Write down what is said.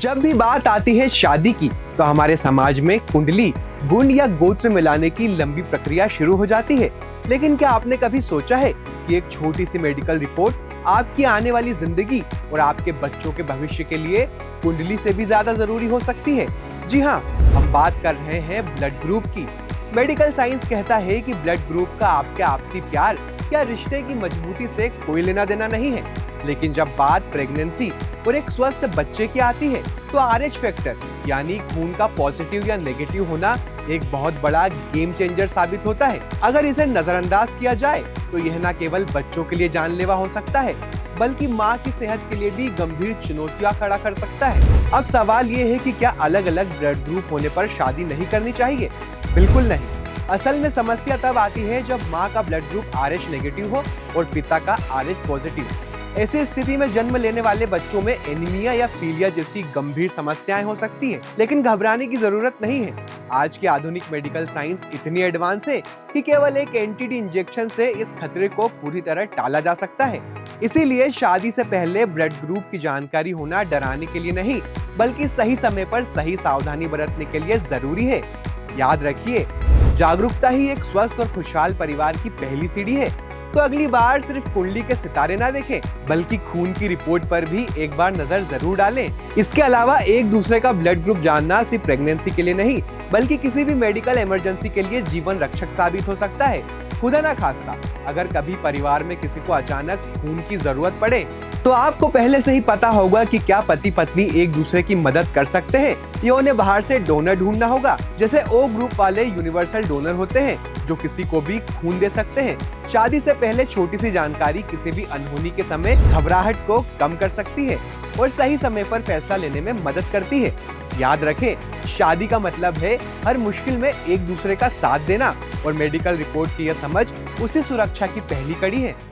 जब भी बात आती है शादी की तो हमारे समाज में कुंडली, गुण या गोत्र मिलाने की लंबी प्रक्रिया शुरू हो जाती है। लेकिन क्या आपने कभी सोचा है कि एक छोटी सी मेडिकल रिपोर्ट आपकी आने वाली जिंदगी और आपके बच्चों के भविष्य के लिए कुंडली से भी ज्यादा जरूरी हो सकती है? जी हाँ, हम बात कर रहे हैं ब्लड ग्रुप की। मेडिकल साइंस कहता है कि ब्लड ग्रुप का आपके आपसी प्यार या रिश्ते की मजबूती से कोई लेना देना नहीं है। लेकिन जब बात प्रेगनेंसी और एक स्वस्थ बच्चे की आती है तो RH फैक्टर यानी खून का पॉजिटिव या नेगेटिव होना एक बहुत बड़ा गेम चेंजर साबित होता है। अगर इसे नजरअंदाज किया जाए तो यह न केवल बच्चों के लिए जानलेवा हो सकता है बल्कि माँ की सेहत के लिए भी गंभीर चुनौतियां खड़ा कर सकता है। अब सवाल ये है कि क्या अलग अलग ब्लड ग्रुप होने पर शादी नहीं करनी चाहिए? बिल्कुल नहीं। असल में समस्या तब आती है जब माँ का ब्लड ग्रुप RH नेगेटिव हो और पिता का RH पॉजिटिव। ऐसी स्थिति में जन्म लेने वाले बच्चों में एनीमिया या पीलिया जैसी गंभीर समस्याएं हो सकती हैं। लेकिन घबराने की जरूरत नहीं है। आज की आधुनिक मेडिकल साइंस इतनी एडवांस है कि केवल एक एंटी-डी इंजेक्शन से इस खतरे को पूरी तरह टाला जा सकता है। इसीलिए शादी से पहले ब्लड ग्रुप की जानकारी होना डराने के लिए नहीं बल्कि सही समय पर सही सावधानी बरतने के लिए जरूरी है। याद रखिए, जागरूकता ही एक स्वस्थ और खुशहाल परिवार की पहली सीढ़ी है। तो अगली बार सिर्फ कुंडली के सितारे ना देखें बल्कि खून की रिपोर्ट पर भी एक बार नजर जरूर डालें। इसके अलावा एक दूसरे का ब्लड ग्रुप जानना सिर्फ प्रेगनेंसी के लिए नहीं बल्कि किसी भी मेडिकल इमरजेंसी के लिए जीवन रक्षक साबित हो सकता है। खुदा ना खास्ता अगर कभी परिवार में किसी को अचानक खून की जरूरत पड़े तो आपको पहले से ही पता होगा कि क्या पति पत्नी एक दूसरे की मदद कर सकते हैं या उन्हें बाहर से डोनर ढूंढना होगा। जैसे O ग्रुप वाले यूनिवर्सल डोनर होते हैं जो किसी को भी खून दे सकते हैं। शादी से पहले छोटी सी जानकारी किसी भी अनहोनी के समय घबराहट को कम कर सकती है और सही समय पर फैसला लेने में मदद करती है। याद रखें, शादी का मतलब है हर मुश्किल में एक दूसरे का साथ देना और मेडिकल रिपोर्ट की यह समझ उसी सुरक्षा की पहली कड़ी है।